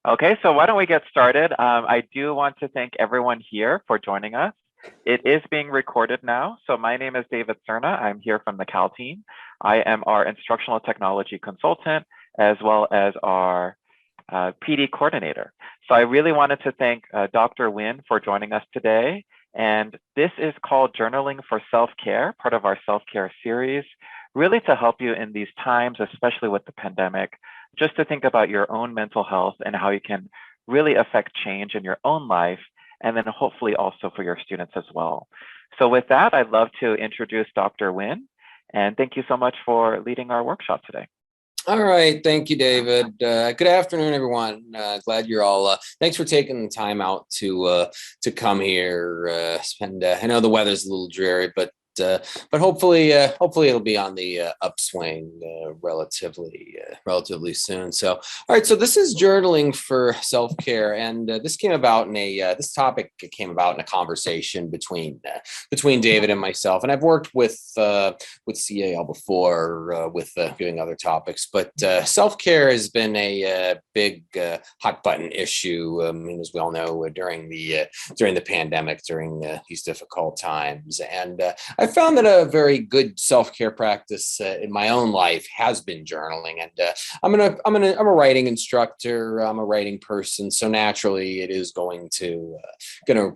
Okay, so why don't we get started? I do want to thank everyone here for joining us. It is being recorded now. So my name is David Cerna. I'm here from the C.A.L team. I am our instructional technology consultant, as well as our Ph.D. coordinator. So I really wanted to thank Dr. Wynne for joining us today. And this is called Journaling for Self-Care, part of our self-care series, really to help you in these times, especially with the pandemic, just to think about your own mental health and how you can really affect change in your own life, and then hopefully also for your students as well. So with that, I'd love to introduce Dr. Wynne, and thank you so much for leading our workshop today. All right. Thank you, David. Good afternoon, everyone. Glad you're all, thanks for taking the time out to come here. I know the weather's a little dreary, but hopefully it'll be on the upswing relatively soon. So, all right. So this is journaling for self-care, and this came about in this topic came about in a conversation between David and myself. And I've worked with C.A.L before with doing other topics, but self-care has been a big hot button issue. I mean, as we all know, during the pandemic, during these difficult times, and I found that a very good self-care practice in my own life has been journaling. And I'm a writing instructor. I'm a writing person, so naturally it is going to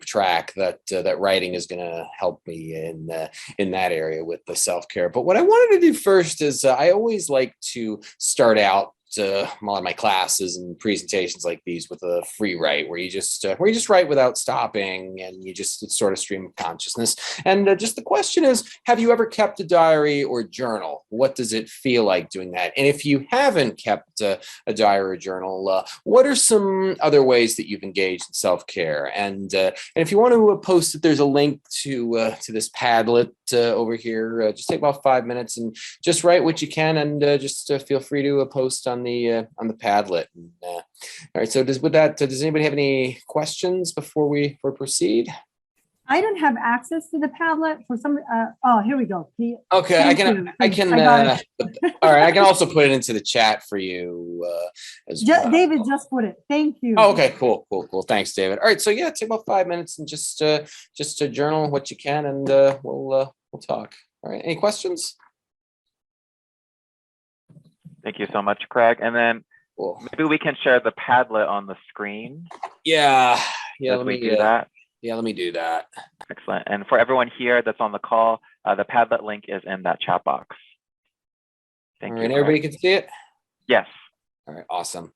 track that writing is going to help me in that area with the self-care. But what I wanted to do first is I always like to start out a lot of my classes and presentations like these with a free write, where you just write without stopping, and you just sort of stream of consciousness. And just the question is, have you ever kept a diary or journal? What does it feel like doing that? And if you haven't kept a diary or journal, what are some other ways that you've engaged in self-care? And if you want to post it, there's a link to this Padlet over here. Just take about 5 minutes and just write what you can, and just feel free to post on the Padlet. And, all right. So does anybody have any questions before we proceed? I don't have access to the Padlet for some. Oh, here we go. Okay, I can. All right, I can also put it into the chat for you as well. David just put it. Thank you. Oh, okay, cool. Thanks, David. All right, so yeah, take about 5 minutes and just to journal what you can, and we'll talk. All right, any questions? Thank you so much, Craig. And then maybe we can share the Padlet on the screen. Yeah. Let me do that. Yeah, let me do that. Excellent. And for everyone here that's on the call, the Padlet link is in that chat box. Thank you. Everybody can see it? Yes. All right, awesome.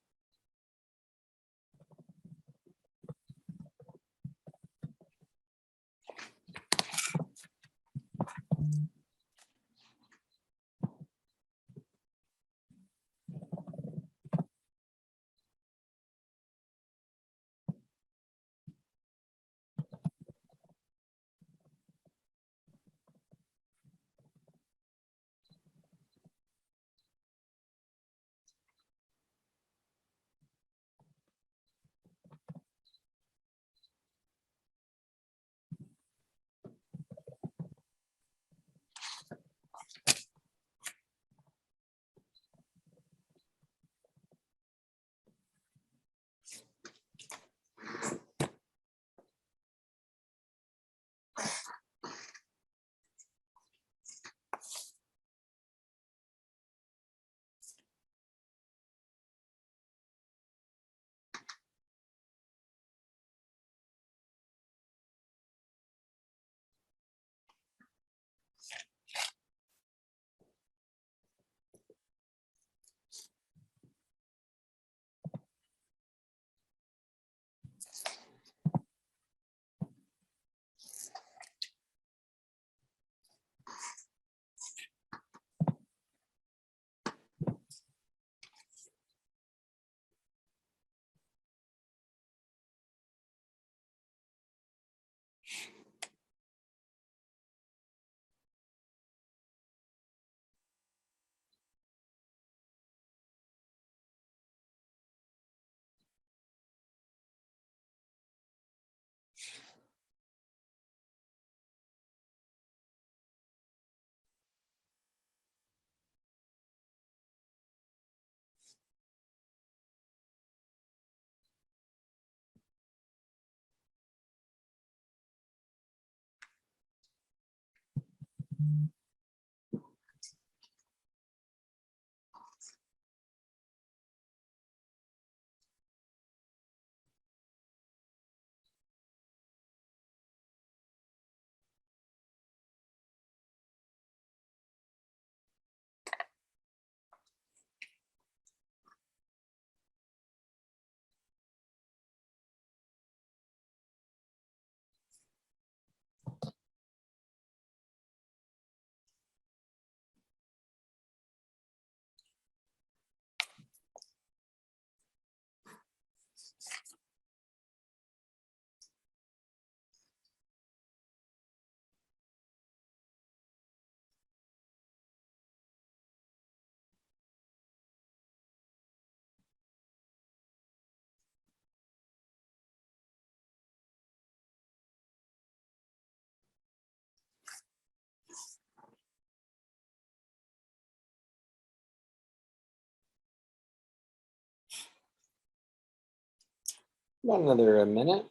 About another minute.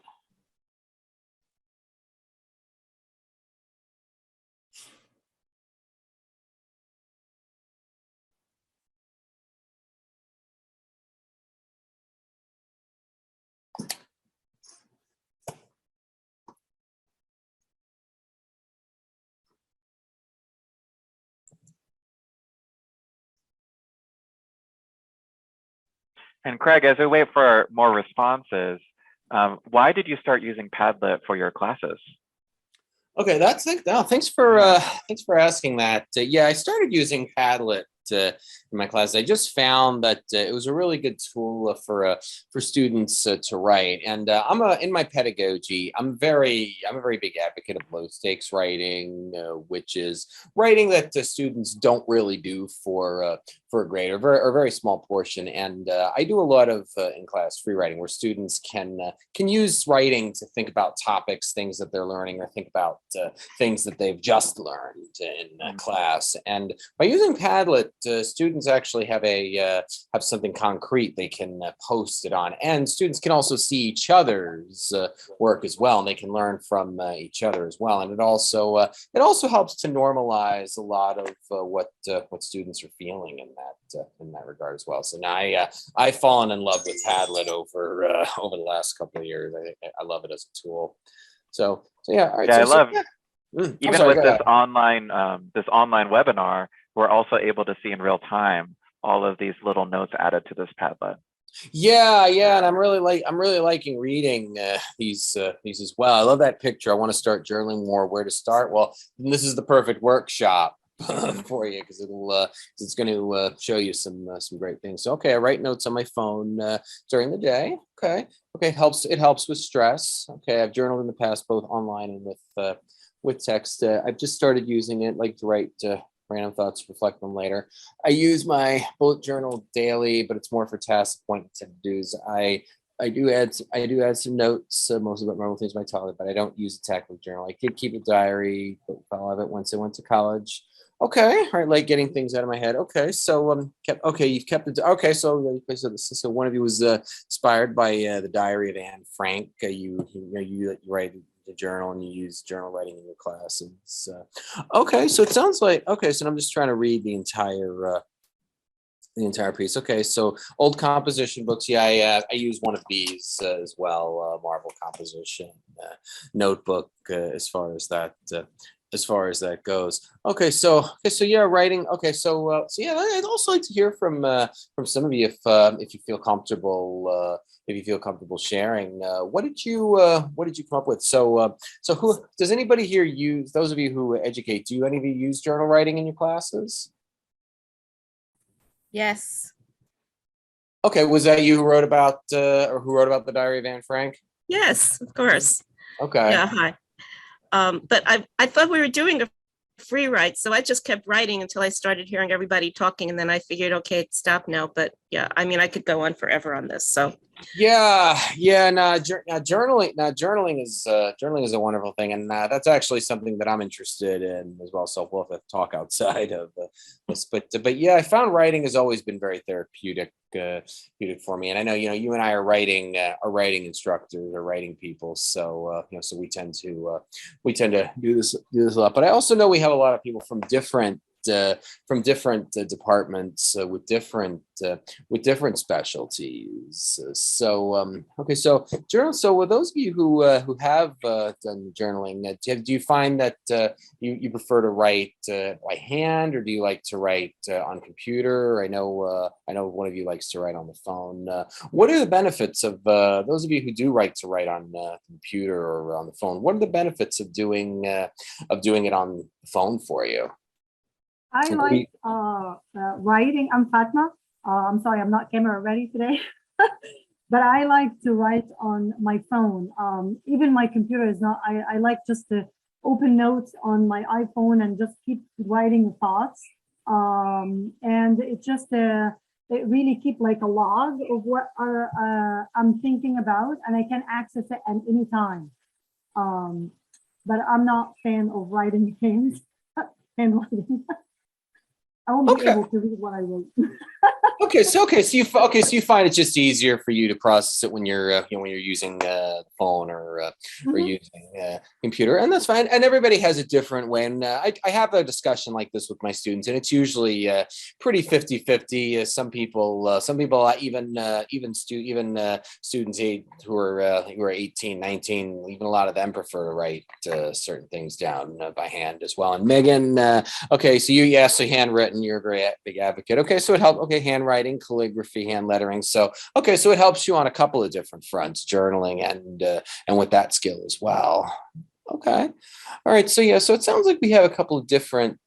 And Craig, as we wait for more responses, why did you start using Padlet for your classes? Okay, thanks for asking that. Yeah, I started using Padlet in my class. I just found that it was a really good tool for students to write. And in my pedagogy, I'm a very big advocate of low stakes writing, which is writing that the students don't really do for a grade or a very small portion. And I do a lot of in class free writing where students can use writing to think about topics, things that they're learning, or think about things that they've just learned in class. And by using Padlet, students actually have something concrete they can post it on, and students can also see each other's work as well, and they can learn from each other as well. And it also helps to normalize a lot of what students are feeling in that regard as well. So now I've fallen in love with Padlet over the last couple of years. I love it as a tool. So yeah, all right. Yeah, so, I love even with this online webinar, we're also able to see in real time all of these little notes added to this Padlet. Yeah, and I'm really liking reading these as well. I love that picture. I want to start journaling more. Where to start? Well, this is the perfect workshop for you because it's going to show you some great things. So, okay, I write notes on my phone during the day. Okay, it helps with stress. Okay, I've journaled in the past both online and with text. I've just started using it like to write random thoughts, reflect them later. I use my bullet journal daily, but it's more for tasks, appointments, and to-dos. I do add some notes, mostly about normal things in my toilet, but I don't use a tactile journal. I did keep a diary, but fell out of it once I went to college. Okay, all right, like getting things out of my head. Okay, so you've kept it. Okay, so one of you was inspired by the Diary of Anne Frank. You write the journal and you use journal writing in your classes. Okay, so it sounds like so I'm just trying to read the entire piece. Okay, so old composition books. Yeah, I use one of these as well. Marvel composition notebook as far as that goes. Okay, so yeah, writing. Okay, so yeah, I'd also like to hear from some of you if you feel comfortable. If you feel comfortable sharing, what did you come up with? So who does anybody here use? Those of you who educate, do any of you use journal writing in your classes? Yes. Okay, was that you who wrote about the Diary of Anne Frank? Yes, of course. Okay. Yeah. Hi. But I thought we were doing a free write, so I just kept writing until I started hearing everybody talking, and then I figured, okay, stop now. But yeah, I mean, I could go on forever on this. So Journaling is a wonderful thing, and that's actually something that I'm interested in as well. So we'll have to talk outside of this, but yeah, I found writing has always been very therapeutic for me. And I know you and I are writing instructors or writing people, so so we tend to do this a lot. But I also know we have a lot of people from different departments with different specialties. Okay, so journal. So with those of you who have done journaling, do you find that you prefer to write by hand, or do you like to write on computer? I know one of you likes to write on the phone. What are the benefits of those of you who do to write on computer or on the phone? What are the benefits of doing it on the phone for you? I like writing. I'm Fatma. I'm sorry, I'm not camera ready today. But I like to write on my phone. Even my computer is not, I like just to open notes on my iPhone and just keep writing thoughts. And it really keep like a log of what I'm thinking about, and I can access it at any time. But I'm not fan of writing things, handwriting. I won't be able to read what I wrote. So you find it just easier for you to process it when you're using the phone or using computer, and that's fine. And everybody has a different way. And I have a discussion like this with my students, and it's usually pretty 50-50. Some people, even students who are 18, 19, even a lot of them prefer to write certain things down by hand as well. And Megan, so handwritten, you're a very big advocate. Okay, so it helps. Okay, handwriting, calligraphy, hand lettering. So it helps you on a couple of different fronts, journaling and with that skill as well. Okay, all right. So it sounds like we have a couple of different.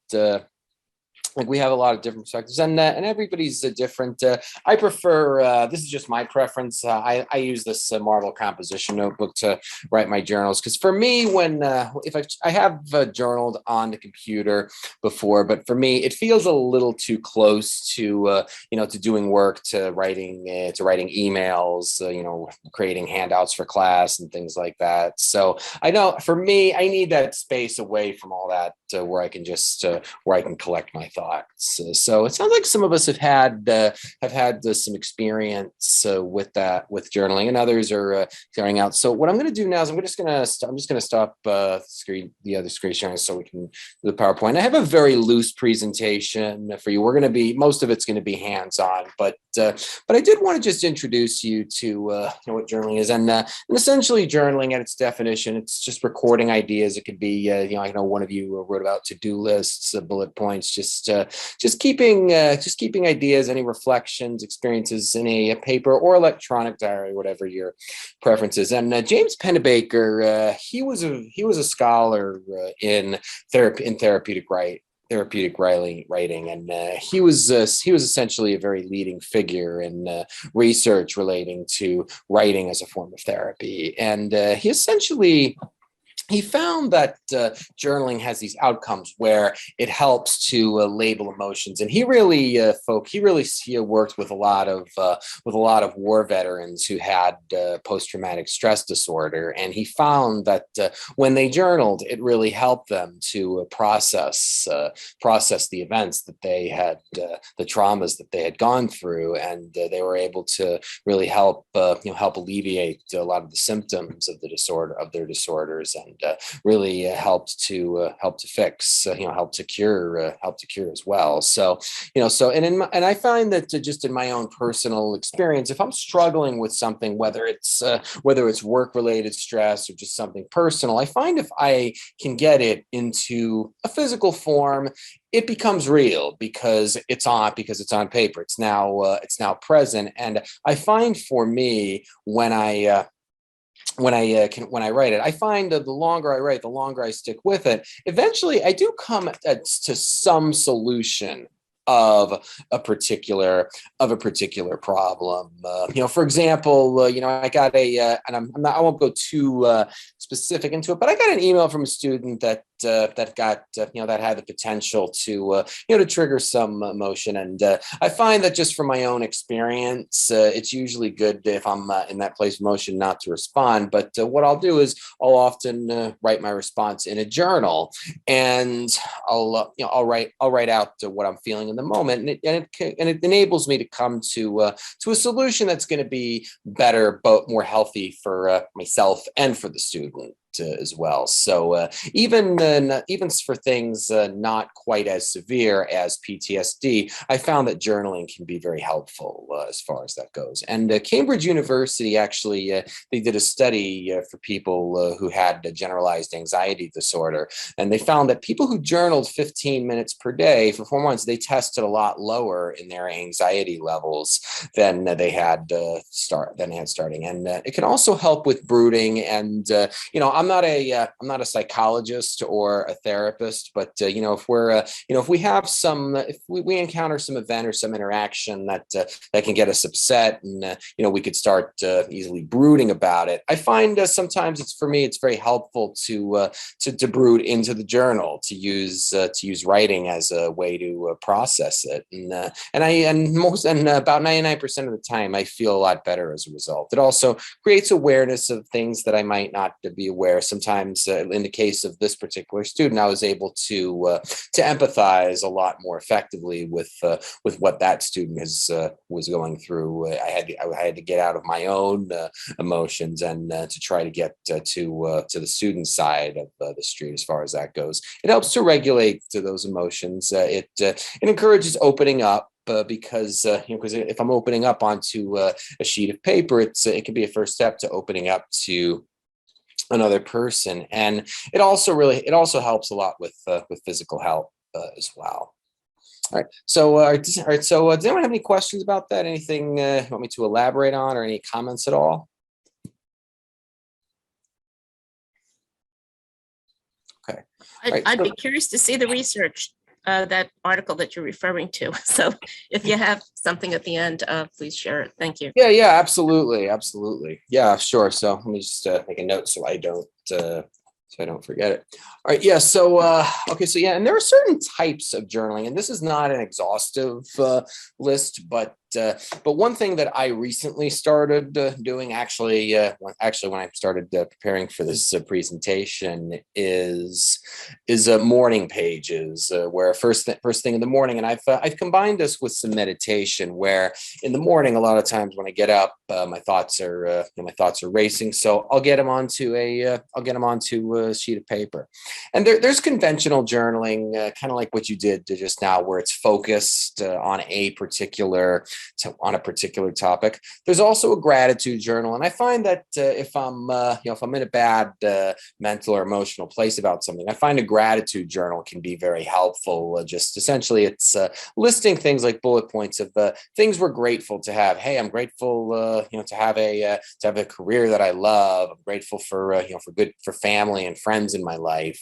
We have a lot of different perspectives, and everybody's different. I prefer. This is just my preference. I use this Marvel composition notebook to write my journals, because for me, when if I have journaled on the computer before, but for me, it feels a little too close to to doing work, to writing emails, creating handouts for class and things like that. So I know for me, I need that space away from all that, where I can just where I can collect my thoughts. So it sounds like some of us have had some experience with journaling, and others are carrying out. So what I'm going to do now is I'm just going to stop the other screen sharing so we can do the PowerPoint. I have a very loose presentation for you. Most of it's going to be hands-on, but I did want to just introduce you to what journaling is, and essentially journaling at its definition, it's just recording ideas. It could be I know one of you wrote about to-do lists, bullet points, just keeping ideas, any reflections, experiences in a paper or electronic diary, whatever your preferences. And James Pennebaker, he was a scholar in therapeutic writing, and he was essentially a very leading figure in research relating to writing as a form of therapy. And he found that journaling has these outcomes where it helps to label emotions, and he really worked with a lot of war veterans who had post-traumatic stress disorder, and he found that when they journaled, it really helped them to process the events that they had, the traumas that they had gone through, and they were able to really help alleviate a lot of the symptoms of their disorders, and really helped to fix, help to cure as well. So and I find that just in my own personal experience, if I'm struggling with something, whether it's work related stress or just something personal, I find if I can get it into a physical form, it becomes real because it's on paper. It's now present, and I find for me when I write it, I find that the longer I write, the longer I stick with it. Eventually, I do come to some solution of a particular problem. For example, I got and I won't go too specific into it, but I got an email from a student that that had the potential to to trigger some emotion. And I find that just from my own experience, it's usually good if I'm in that place of emotion not to respond. But what I'll do is I'll often write my response in a journal, and I'll write out what I'm feeling in the moment, and it enables me to come to a solution that's going to be better, but more healthy for myself and for the student as well. So even for things not quite as severe as PTSD, I found that journaling can be very helpful as far as that goes. And Cambridge University actually they did a study for people who had a generalized anxiety disorder, and they found that people who journaled 15 minutes per day for 4 months, they tested a lot lower in their anxiety levels than they had starting. And it can also help with brooding. And I'm not a psychologist or a therapist, but if we encounter some event or some interaction that can get us upset, and we could start easily brooding about it. I find sometimes it's very helpful to brood into the journal, to use writing as a way to process it, and about 99% of the time I feel a lot better as a result. It also creates awareness of things that I might not be aware. Sometimes, in the case of this particular student, I was able to empathize a lot more effectively with what that student was going through. I had to get out of my own emotions and to try to get to the student side of the street as far as that goes. It helps to regulate those emotions. It encourages opening up. Because if I'm opening up onto a sheet of paper, it can be a first step to opening up to another person, and it also helps a lot with physical health as well. All right. So does anyone have any questions about that? Anything you want me to elaborate on, or any comments at all? Okay. I'd be curious to see the research. That article that you're referring to. So if you have something at the end, please share it. Thank you. Yeah, absolutely. Yeah, sure. So let me just make a note so I don't forget it. All right. Yeah. So, okay. So yeah, and there are certain types of journaling, and this is not an exhaustive list, but one thing that I recently started doing, actually when I started preparing for this presentation, is morning pages, where first thing in the morning, and I've combined this with some meditation, where in the morning a lot of times when I get up, my thoughts are racing, so I'll get them onto a sheet of paper. And there's conventional journaling, kind of like what you did just now, where it's focused on a particular topic. There's also a gratitude journal, and I find that if I'm in a bad mental or emotional place about something, I find a gratitude journal can be very helpful. Just essentially, it's listing things like bullet points of things we're grateful to have. Hey, I'm grateful, to have a career that I love. I'm grateful for family and friends in my life.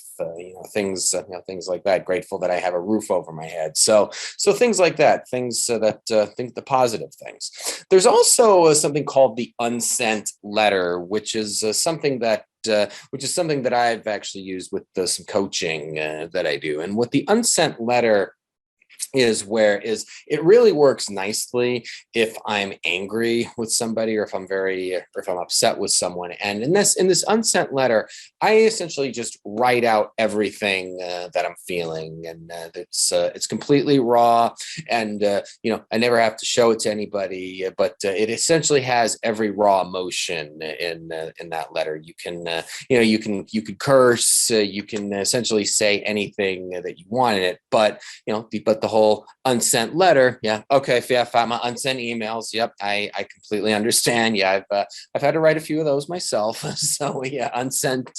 Things like that. Grateful that I have a roof over my head. So things like that. Things think the positive things. There's also something called the unsent letter, which is something that I've actually used with some coaching that I do. And what the unsent letter is it really works nicely if I'm angry with somebody, or if I'm upset with someone. And in this unsent letter, I essentially just write out everything that I'm feeling, and it's completely raw, and I never have to show it to anybody, but it essentially has every raw emotion in that letter. You can curse, you can essentially say anything that you want in it, but the whole unsent letter. Yeah. Okay. If I found my unsent emails. Yep. I completely understand. Yeah. I've had to write a few of those myself. So yeah, unsent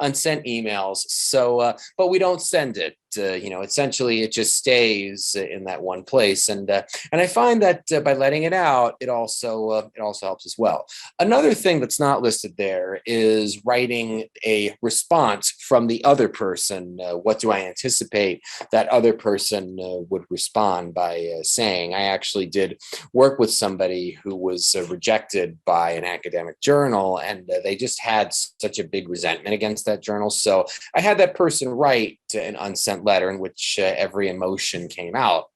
emails. So, but we don't send it. essentially it just stays in that one place. And I find that by letting it out, it also helps as well. Another thing that's not listed there is writing a response from the other person. What do I anticipate that other person would respond by saying? I actually did work with somebody who was rejected by an academic journal, and they just had such a big resentment against that journal. So I had that person write an unsent letter in which every emotion came out.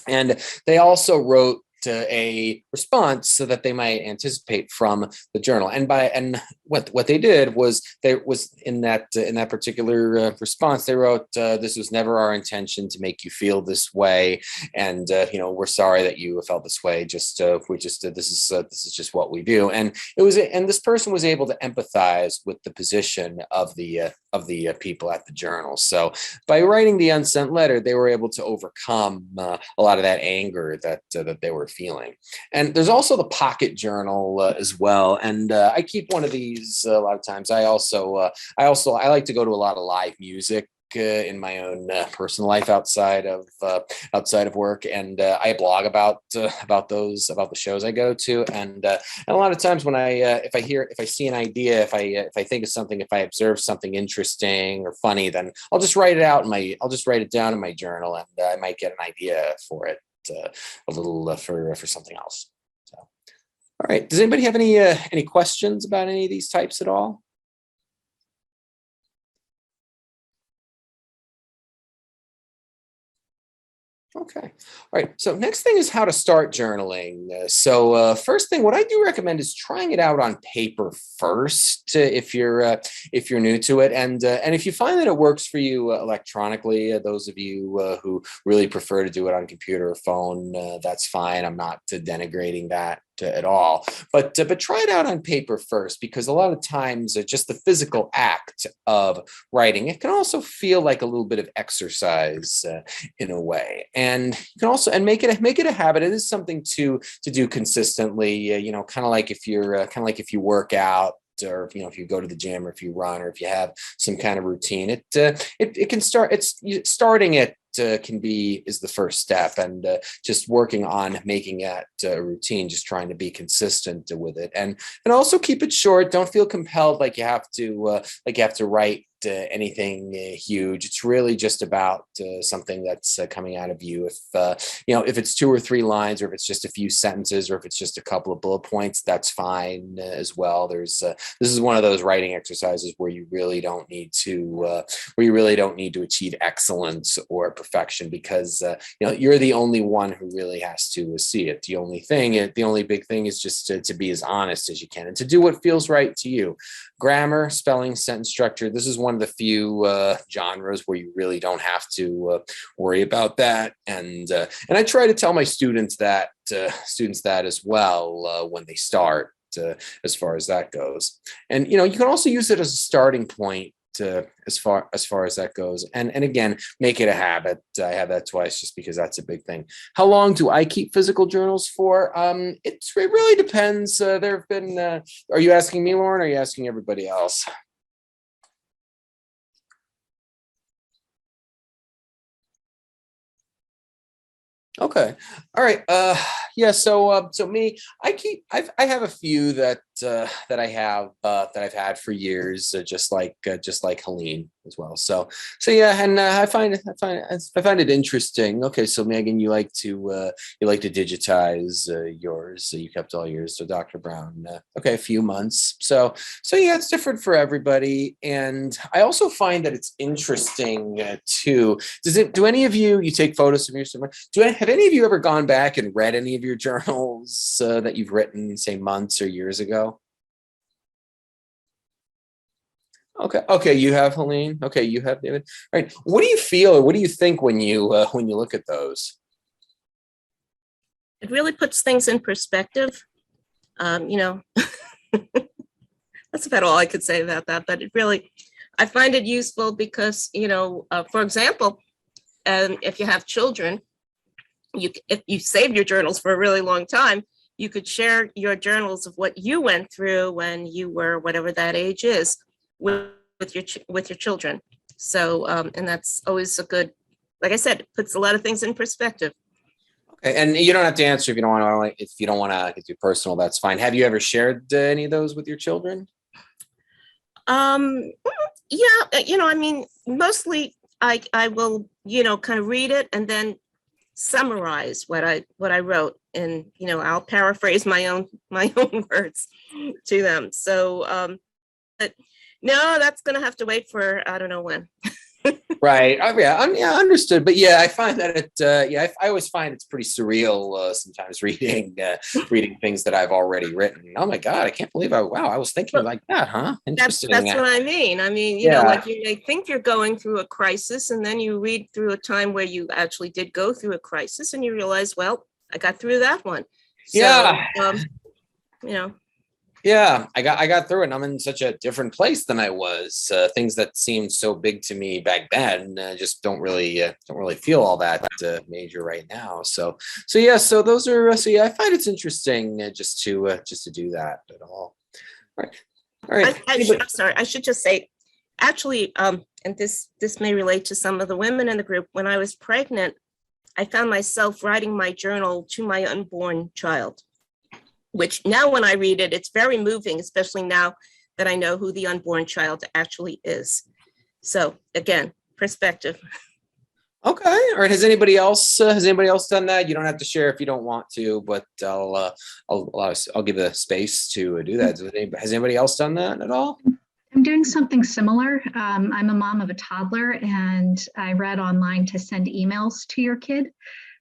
And they also wrote a response so that they might anticipate from the journal. And what they did was in that particular response, they wrote, "This was never our intention to make you feel this way, and we're sorry that you felt this way. This is just what we do." And this person was able to empathize with the position of the people at the journal. So by writing the unsent letter, they were able to overcome a lot of that anger that they were feeling. And there's also the pocket journal as well. And I keep one of these a lot of times. I like to go to a lot of live music in my own personal life outside of work, and I blog about the shows I go to, and a lot of times when if I see an idea, if I think of something, if I observe something interesting or funny, then I'll just write it down in my journal, and I might get an idea for it a little for something else. So, all right, does anybody have any questions about any of these types at all? Okay. All right. So next thing is how to start journaling. First thing, what I do recommend is trying it out on paper first if you're new to it, and if you find that it works for you electronically. Those of you who really prefer to do it on computer or phone, that's fine. I'm not denigrating that at all, but try it out on paper first, because a lot of times just the physical act of writing, it can also feel like a little bit of exercise in a way, and you can also make it a habit. It is something to do consistently, kind of like if you work out, or if you go to the gym, or if you run, or if you have some kind of routine. It can start. Starting it is the first step, and just working on making that a routine, just trying to be consistent with it, and also keep it short. Don't feel compelled like you have to write anything huge. It's really just about something that's coming out of you. If it's 2 or 3 lines, or if it's just a few sentences, or if it's just a couple of bullet points, that's fine as well. This is one of those writing exercises where you really don't need to achieve excellence or perfection, because you're the only one who really has to see it. The only big thing is just to be as honest as you can, and to do what feels right to you. Grammar, spelling, sentence structure, this is one of the few genres where you really don't have to worry about that. And I try to tell my students that as well when they start, as far as that goes. And you can also use it as a starting point as far as that goes, and again, make it a habit. I have that twice, just because that's a big thing. How long do I keep physical journals for? It really depends. There have been. Are you asking me, Lauren? Or are you asking everybody else? Okay. All right. Yeah. So me, I have a few that I've had for years, just like Helene as well. So yeah, and I find it interesting. Okay. So Megan, you like to digitize yours. So you kept all yours. So Dr. Brown, okay, a few months. So yeah, it's different for everybody. And I also find that it's interesting too. Do any of you take photos of your summer? Have any of you ever gone back and read any of your journals that you've written, say, months or years ago? Okay, you have, Helene. Okay, you have, David. All right. What do you feel, or what do you think when you look at those? It really puts things in perspective. That's about all I could say about that. But I find it useful because, for example, if you have children, if you save your journals for a really long time, you could share your journals of what you went through when you were whatever that age is with your children. So, and that's always a good, like I said, it puts a lot of things in perspective. Okay, and you don't have to answer if you don't want to. If you don't want to get too personal, that's fine. Have you ever shared any of those with your children? Yeah, I mean, mostly I will, kind of read it and then summarize what I wrote, and I'll paraphrase my own words to them. So, but no, that's gonna have to wait for I don't know when. Right. Yeah, understood. But yeah, I find that I always find it's pretty surreal sometimes reading things that I've already written. Oh my God, I can't believe I was thinking like that, huh? Interesting. That's what I mean. I mean, like you may think you're going through a crisis, and then you read through a time where you actually did go through a crisis, and you realize, well, I got through that one. So, Yeah, I got through it, and I'm in such a different place than I was. Things that seemed so big to me back then just don't really feel all that major right now. So yeah, so those are yeah, I find it's interesting just to do that at all. All right. I'm sorry. I should just say, actually, and this may relate to some of the women in the group. When I was pregnant, I found myself writing my journal to my unborn child, which now when I read it, it's very moving, especially now that I know who the unborn child actually is. So again, perspective. Okay. All right. Has anybody else done that? You don't have to share if you don't want to, but I'll give the space to do that. Has anybody else done that at all? I'm doing something similar. I'm a mom of a toddler, and I read online to send emails to your kid.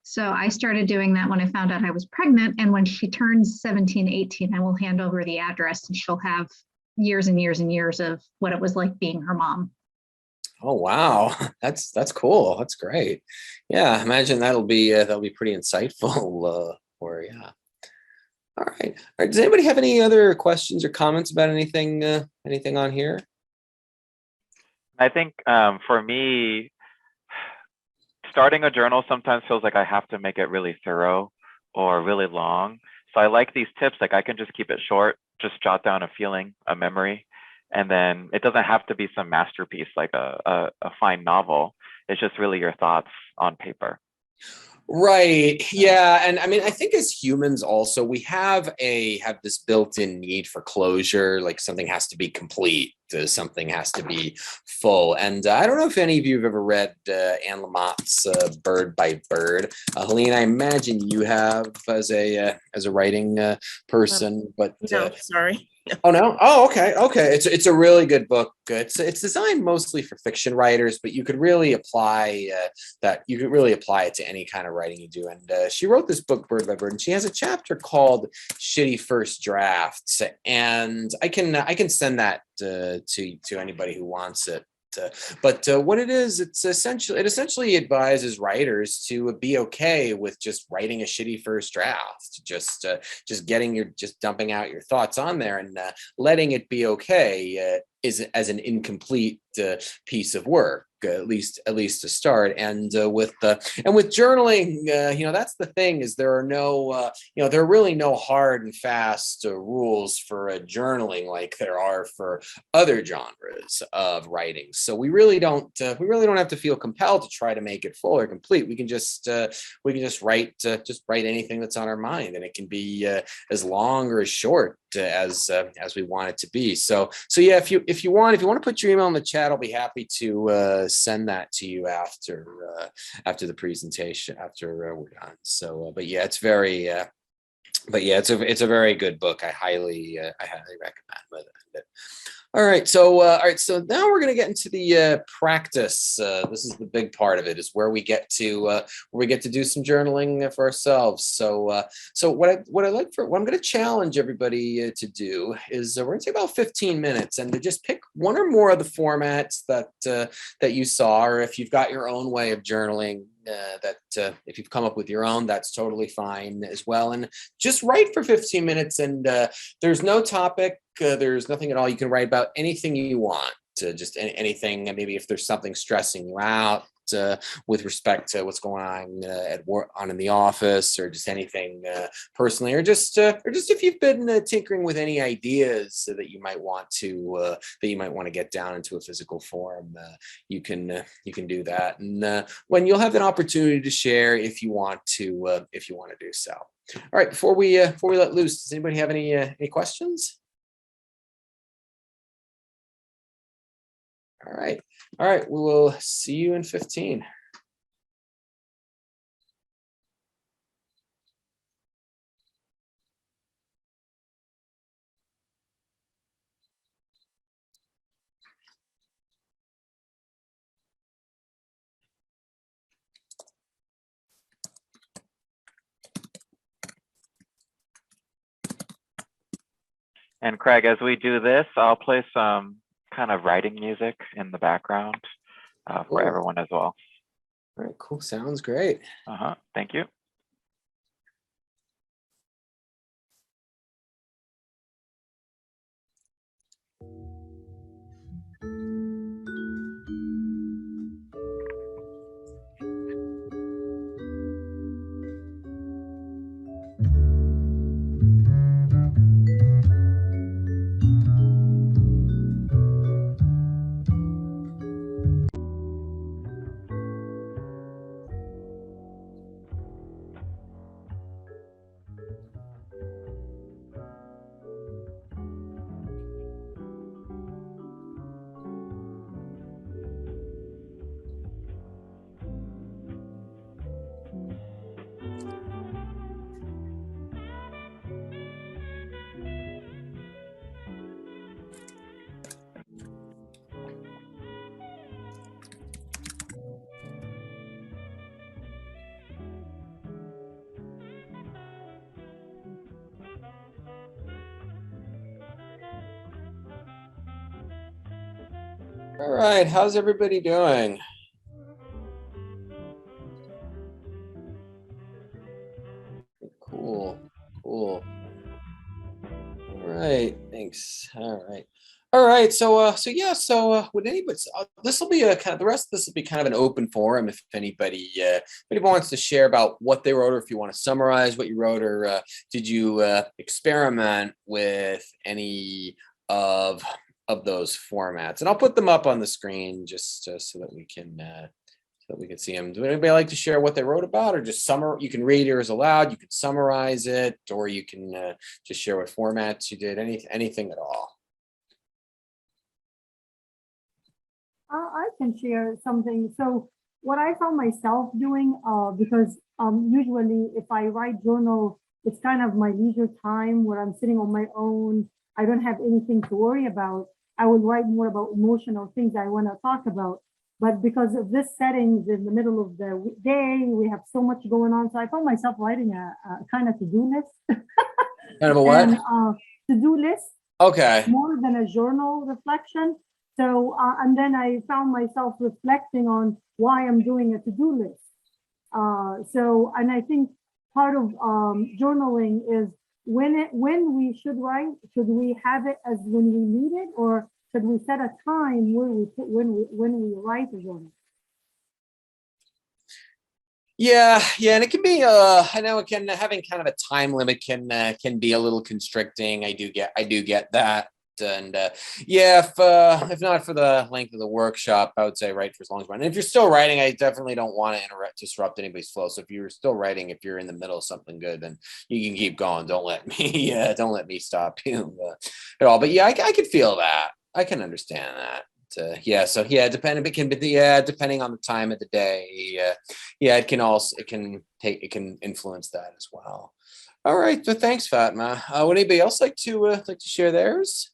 So I started doing that when I found out I was pregnant. And when she turns 17, 18, I will hand over the address, and she'll have years and years and years of what it was like being her mom. Oh, wow. That's cool. That's great. Yeah. Imagine that'll be pretty insightful for you. Yeah. All right. Does anybody have any other questions or comments about anything on here? I think for me, starting a journal sometimes feels like I have to make it really thorough or really long. So I like these tips. Like I can just keep it short, just jot down a feeling, a memory, and then it doesn't have to be some masterpiece like a fine novel. It's just really your thoughts on paper. Right. Yeah. And I mean, I think as humans also, we have this built-in need for closure, like something has to be complete, something has to be full. And I don't know if any of you have ever read Anne Lamott's Bird by Bird. Helene, I imagine you have as a writing person, but no, sorry. Oh no! Oh, okay. It's a really good book. It's designed mostly for fiction writers, but you could really apply it to any kind of writing you do. And she wrote this book, Bird by Bird, and she has a chapter called "Shitty First Drafts," and I can send that to anybody who wants it. But what it is, it essentially advises writers to be okay with just writing a shitty first draft, just dumping out your thoughts on there and letting it be okay as an incomplete piece of work. At least to start, and with journaling, that's the thing, is there are really no hard and fast rules for journaling like there are for other genres of writing. So we really don't have to feel compelled to try to make it full or complete. We can just write anything that's on our mind, and it can be as long or as short as we want it to be. So yeah, if you want to put your email in the chat, I'll be happy to send that to you after the presentation, after we're done. So but yeah, it's a very good book. I highly recommend it. All right, so now we're going to get into the practice. This is the big part of it, is where we get to do some journaling for ourselves. So what I'm going to challenge everybody to do is we're going to take about 15 minutes and to just pick one or more of the formats that you saw, or if you've got your own way of journaling. If you've come up with your own, that's totally fine as well. And just write for 15 minutes, and there's no topic, there's nothing at all. You can write about anything you want, just anything. Maybe if there's something stressing you out, with respect to what's going on at work, on in the office, or just anything personally, or just if you've been tinkering with any ideas that you might want to get down into a physical form, you can do that, and when you'll have an opportunity to share if you want to do so. All right, before we let loose, does anybody have any questions? All right. We will see you in 15. And Craig, as we do this, I'll play some kind of writing music in the background for Cool. everyone as well. All right, cool. Sounds great. Thank you. All right, how's everybody doing? Cool. All right, thanks. All right. So would anybody? This will be a kind of, the rest of this will be kind of an open forum. If anybody wants to share about what they wrote, or if you want to summarize what you wrote, or did you experiment with any of those formats? And I'll put them up on the screen just so that we can see them. Would anybody like to share what they wrote about, or just you can read yours aloud, you can summarize it, or you can just share what formats you did, anything at all? I can share something. So what I found myself doing, because usually if I write journal, it's kind of my leisure time where I'm sitting on my own. I don't have anything to worry about. I would write more about emotional things I want to talk about. But because of this settings in the middle of the day, we have so much going on. So I found myself writing a kind of to-do list. Kind of a what? And, to-do list. Okay. More than a journal reflection. So, and then I found myself reflecting on why I'm doing a to-do list. And I think part of journaling is when we should write, should we have it as when we need it, or should we set a time where when we write a journal? Yeah, and it can be. I know it can, having kind of a time limit can be a little constricting. I do get that. And if not for the length of the workshop, I would say write for as long as you want. And if you're still writing, I definitely don't want to disrupt anybody's flow. So if you're still writing, if you're in the middle of something good, then you can keep going. Don't let me stop you at all. But yeah, I could feel that. I can understand that. Depending on the time of the day, it can influence that as well. All right, so thanks, Fatma. Would anybody else like to share theirs?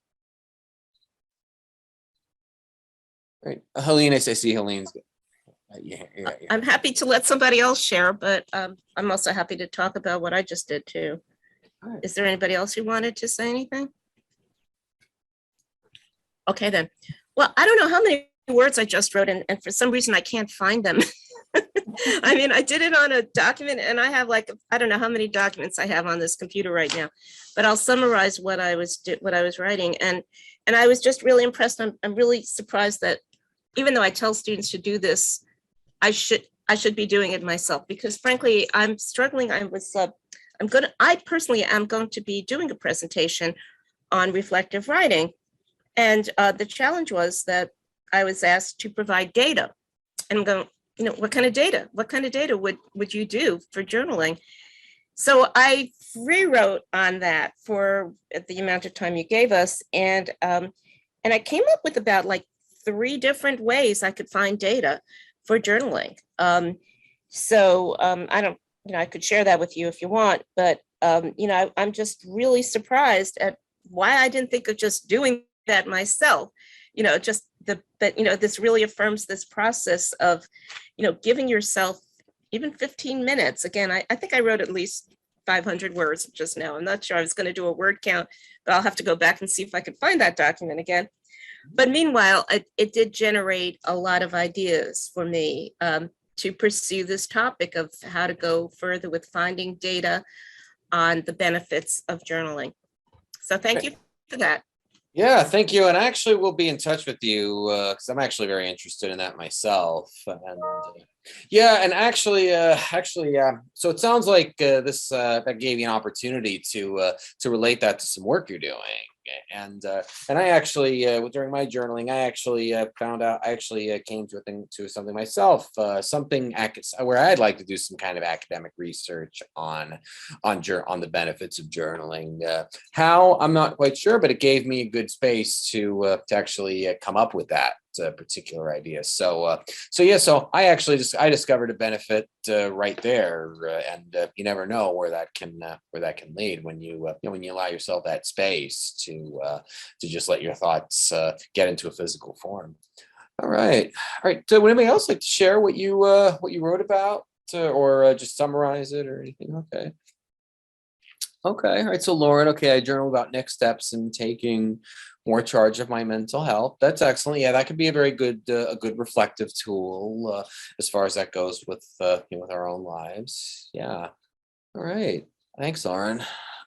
All right, Helene, I see Helene's. Yeah. I'm happy to let somebody else share, but I'm also happy to talk about what I just did too. Right. Is there anybody else who wanted to say anything? Okay, then. Well, I don't know how many words I just wrote, and for some reason I can't find them. I mean, I did it on a document, and I have I don't know how many documents I have on this computer right now, but I'll summarize what I was writing, and I was just really impressed. I'm really surprised that even though I tell students to do this, I should be doing it myself, because frankly, I'm struggling. I personally am going to be doing a presentation on reflective writing. And the challenge was that I was asked to provide data. And I'm going, what kind of data? What kind of data would you do for journaling? So I rewrote on that for the amount of time you gave us. And I came up with about like 3 different ways I could find data for journaling. I don't, I could share that with you if you want, but I'm just really surprised at why I didn't think of just doing that myself. This really affirms this process of, giving yourself even 15 minutes. Again, I think I wrote at least 500 words just now. I'm not sure I was going to do a word count, but I'll have to go back and see if I could find that document again. But meanwhile, it did generate a lot of ideas for me to pursue this topic of how to go further with finding data on the benefits of journaling. So thank you for that. Yeah, thank you. And actually, we'll be in touch with you because I'm actually very interested in that myself. And so it sounds like this that gave you an opportunity to relate that to some work you're doing. And I actually during my journaling, I actually found out came to something myself, where I'd like to do some kind of academic research on the benefits of journaling. How, I'm not quite sure, but it gave me a good space to actually come up with that particular idea. So I discovered a benefit right there, and you never know where that can lead when you allow yourself that space to just let your thoughts get into a physical form. All right. Would anybody else like to share what you wrote about, or just summarize it or anything? Okay. All right. So Lauren, I journal about next steps in taking more charge of my mental health. That's excellent. Yeah, that could be a very good, reflective tool as far as that goes with with our own lives. Yeah. All right. Thanks, Lauren.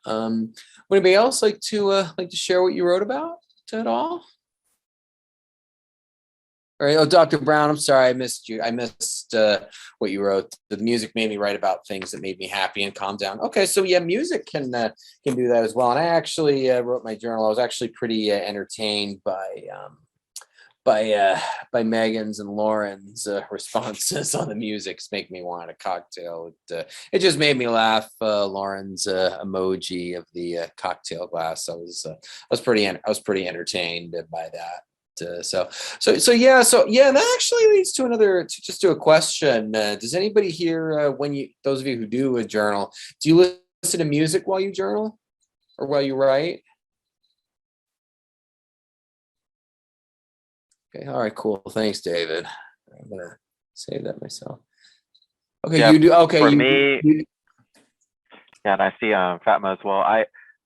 Would anybody else like to share what you wrote about at all? All right. Oh, Dr. Brown, I'm sorry, I missed you. I missed what you wrote. The music made me write about things that made me happy and calm down. Okay, so yeah, music can do that as well. And I actually wrote my journal. I was actually pretty entertained by Megan's and Lauren's responses on the music. Make me want a cocktail. It just made me laugh. Lauren's emoji of the cocktail glass. I was pretty entertained by that. So yeah, and that actually leads to a question. Does anybody here, those of you who do a journal, do you listen to music while you journal or while you write? Okay, all right, cool. Thanks, David. I'm gonna save that myself. Okay, yeah, you do. Okay, for me. Yeah, and I see Fatma as well.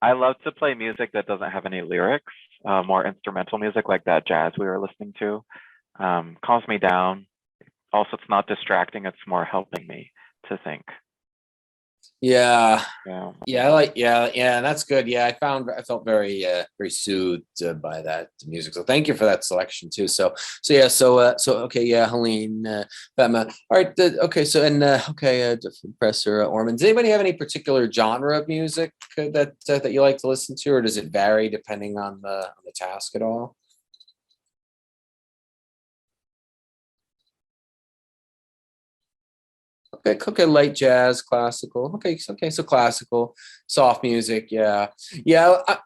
I love to play music that doesn't have any lyrics. More instrumental music like that jazz we were listening to calms me down. Also, it's not distracting. It's more helping me to think. Yeah. That's good. Yeah, I felt very soothed by that music. So thank you for that selection too. Okay, yeah, Helene, Fatma. All right. Professor Orman. Does anybody have any particular genre of music that you like to listen to, or does it vary depending on the task at all? Okay, light jazz, classical. So classical, soft music. Yeah.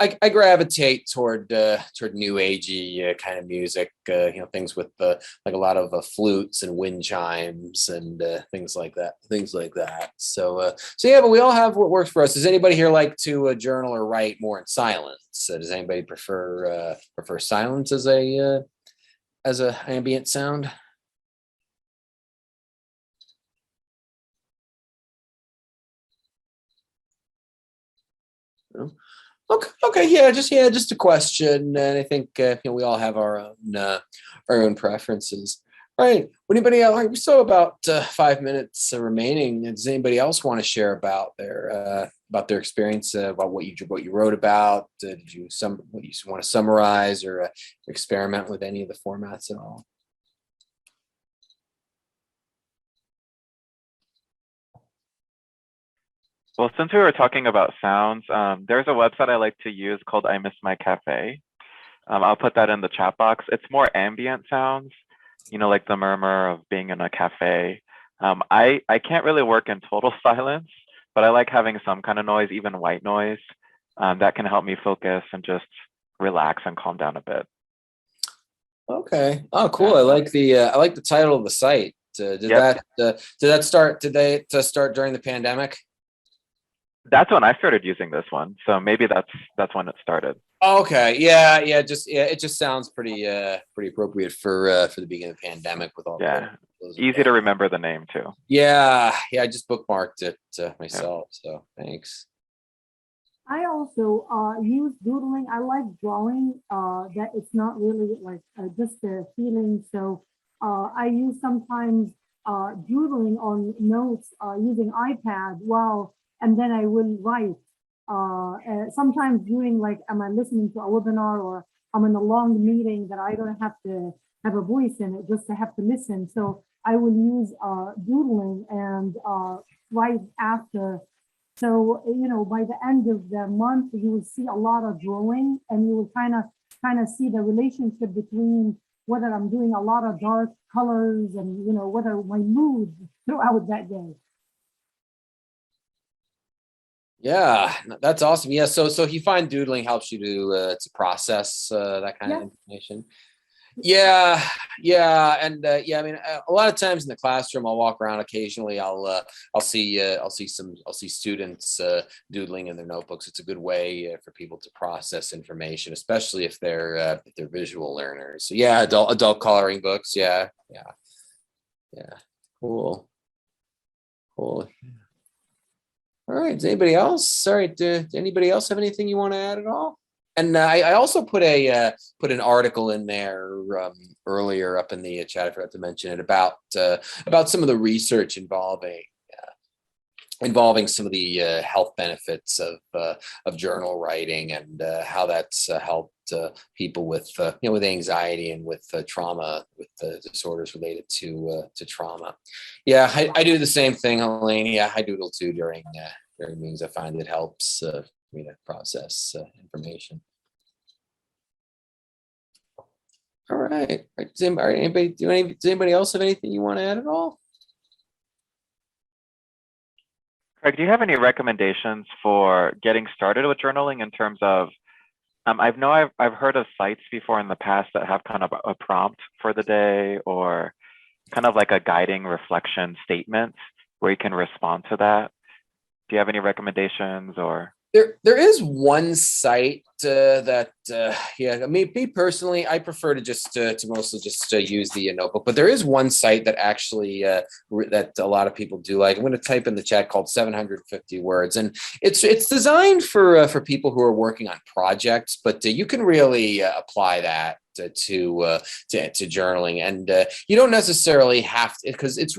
I gravitate toward new agey kind of music. Things with like a lot of flutes and wind chimes and things like that. So yeah, but we all have what works for us. Does anybody here like to journal or write more in silence? Does anybody prefer silence as a ambient sound? Okay, yeah, just a question, and I think we all have our own preferences. All right, anybody else? We still have about 5 minutes remaining. Does anybody else want to share about their experience, about what you wrote about? Did you want to summarize or experiment with any of the formats at all? Well, since we were talking about sounds, there's a website I like to use called I Miss My Cafe. I'll put that in the chat box. It's more ambient sounds, like the murmur of being in a cafe. I can't really work in total silence, but I like having some kind of noise, even white noise, that can help me focus and just relax and calm down a bit. Okay. Oh, cool. I like the title of the site. Did that start during the pandemic? That's when I started using this one. So maybe that's when it started. Okay. Yeah. It just sounds pretty appropriate for the beginning of the pandemic with all easy to remember the name too. Yeah. I just bookmarked it myself. So thanks. I also use doodling. I like drawing. That it's not really like just a feeling. So I use sometimes doodling on notes using iPad. And then I will write. Sometimes during like am I listening to a webinar or I'm in a long meeting that I don't have to have a voice in it, just to have to listen. So I will use doodling and write after. So, by the end of the month, you will see a lot of drawing and you will kind of see the relationship between whether I'm doing a lot of dark colors and, whether my mood throughout that day. Yeah, that's awesome. Yeah. So you find doodling helps you to process that kind of information. Yeah. And I mean, a lot of times in the classroom, I'll walk around occasionally. I'll see students doodling in their notebooks. It's a good way for people to process information, especially if they're visual learners. So yeah, adult coloring books. Yeah. Cool. All right. Does anybody else? Sorry. Does anybody else have anything you want to add at all? And I also put an article in there earlier up in the chat. I forgot to mention it about some of the research involving some of the health benefits of journal writing and how that's helped people with with anxiety and with trauma, with the disorders related to trauma. Yeah, I do the same thing, Elaine. Yeah, I doodle too during meetings. I find it helps me to process information. All right. Does anybody else have anything you want to add at all? Craig, do you have any recommendations for getting started with journaling in terms of, I've heard of sites before in the past that have kind of a prompt for the day or kind of like a guiding reflection statement where you can respond to that. Do you have any recommendations or? There is one site that me personally, I prefer to mostly just use the notebook, but there is one site that actually that a lot of people do like. I'm going to type in the chat, called 750 Words, and it's designed for people who are working on projects, but you can really apply that to journaling, and you don't necessarily have to, because it's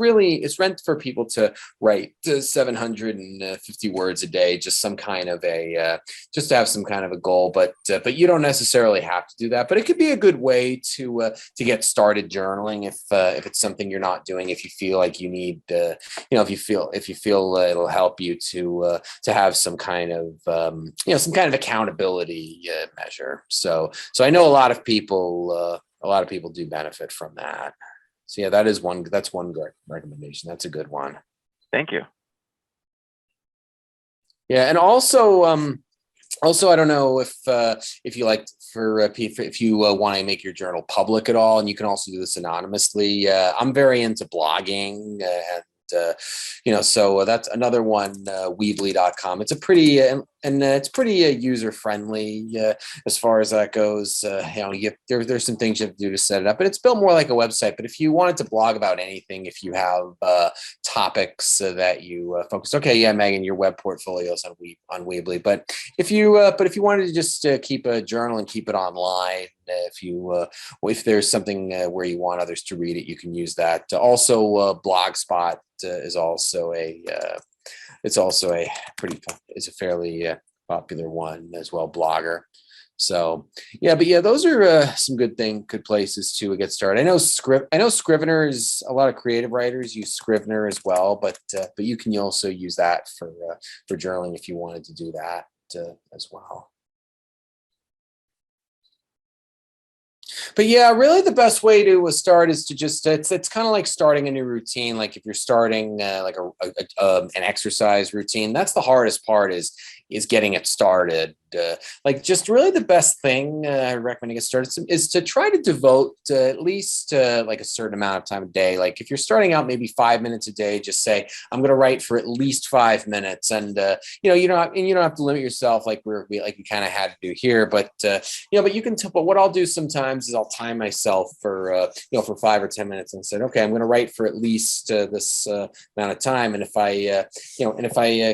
meant for people to write 750 words a day, just some kind of just to have some kind of a goal, but you don't necessarily have to do that. But it could be a good way to get started journaling if it's something you're not doing, if you feel like you need if you feel it'll help you to have some kind of some kind of accountability measure. So I know a lot of people do benefit from that. So yeah, that's one great recommendation. That's a good one. Thank you. Yeah, and also I don't know if you like if you want to make your journal public at all, and you can also do this anonymously. I'm very into blogging so that's another one, Weebly.com. It's a pretty it's pretty user friendly as far as that goes. There's some things you have to do to set it up, but it's built more like a website. But if you wanted to blog about anything, if you have topics that you focus, okay, yeah, Megan, your web portfolio is on Weebly. But if you wanted to just keep a journal and keep it online, if there's something where you want others to read it, you can use that. Also, Blogspot is also a fairly popular one as well, Blogger. So yeah, but yeah, those are some good places to get started. I know Scrivener is a lot of creative writers use Scrivener as well, but you can also use that for journaling if you wanted to do that as well. But yeah, really the best way to start is to just, it's kind of like starting a new routine. Like if you're starting like an exercise routine, that's the hardest part is getting it started. Like just really the best thing I recommend to get started is to try to devote at least like a certain amount of time a day. Like if you're starting out maybe 5 minutes a day, just say, I'm going to write for at least 5 minutes. And, you don't have to limit yourself like we kind of had to do here, but you can, but what I'll do sometimes is I'll time myself for 5 or 10 minutes and said, okay, I'm going to write for at least this amount of time. And if I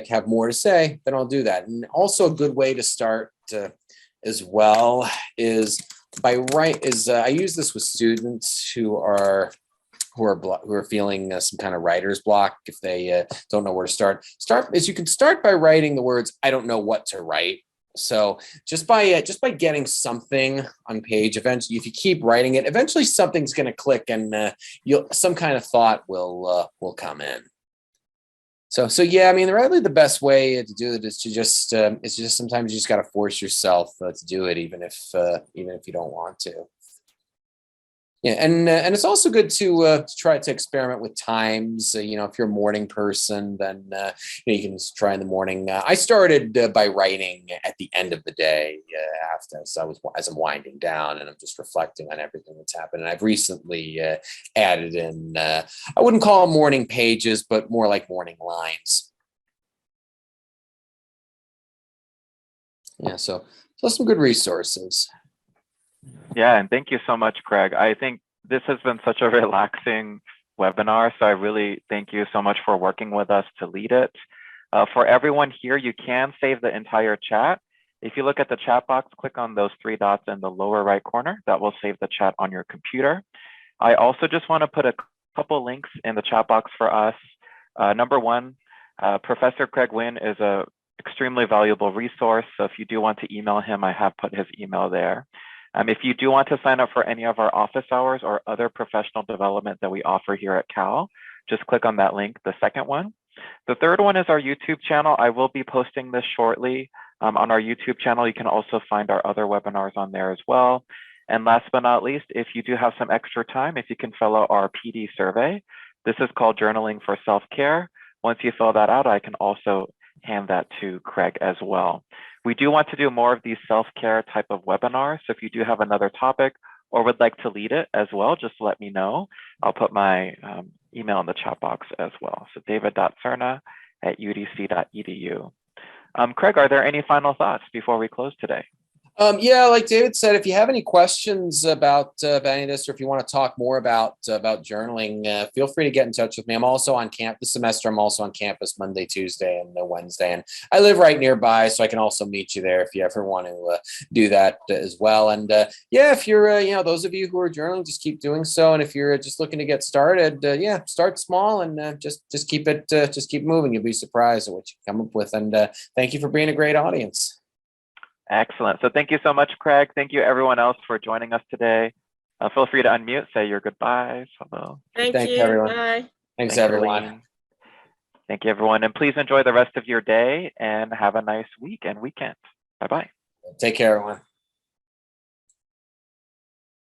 have more to say, then I'll do that. And also a good way to start as well is I use this with students who are feeling some kind of writer's block if they don't know where to start. You can start by writing the words, I don't know what to write. So just by getting something on page, eventually, if you keep writing it, eventually something's going to click and some kind of thought will come in. So yeah, I mean, really the best way to do it is to just sometimes you just got to force yourself to do it, even if you don't want to. Yeah, and it's also good to try to experiment with times. If you're a morning person, then you can just try in the morning. I started by writing at the end of the day as I'm winding down, and I'm just reflecting on everything that's happened. And I've recently added in I wouldn't call them morning pages, but more like morning lines. Yeah, so some good resources. Yeah, and thank you so much, Craig. I think this has been such a relaxing webinar, so I really thank you so much for working with us to lead it. For everyone here, you can save the entire chat. If you look at the chat box, click on those 3 dots in the lower right corner. That will save the chat on your computer. I also just want to put a couple links in the chat box for us. Number one, Professor Craig Wynne is an extremely valuable resource, so if you do want to email him, I have put his email there. If you do want to sign up for any of our office hours or other professional development that we offer here at Cal, just click on that link, the second one. The third one is our YouTube channel. I will be posting this shortly on our YouTube channel. You can also find our other webinars on there as well. And last but not least, if you do have some extra time, if you can fill out our PD survey, this is called Journaling for Self-Care. Once you fill that out, I can also hand that to Craig as well. We do want to do more of these self-care type of webinars. So if you do have another topic or would like to lead it as well, just let me know. I'll put my email in the chat box as well. So david.cerna@udc.edu. Craig, are there any final thoughts before we close today? Yeah, like David said, if you have any questions about any of this, or if you want to talk more about journaling, feel free to get in touch with me. I'm also on campus this semester. I'm also on campus Monday, Tuesday, and Wednesday, and I live right nearby, so I can also meet you there if you ever want to do that as well. And yeah, if you're those of you who are journaling, just keep doing so. And if you're just looking to get started, yeah, start small and just keep moving. You'll be surprised at what you come up with. And thank you for being a great audience. Excellent. So thank you so much, Craig. Thank you everyone else for joining us today. Feel free to unmute, say your goodbyes. Hello. Thank you. Everyone. Bye. Thanks everyone. Aline. Thank you, everyone. And please enjoy the rest of your day and have a nice week and weekend. Bye-bye. Take care, everyone.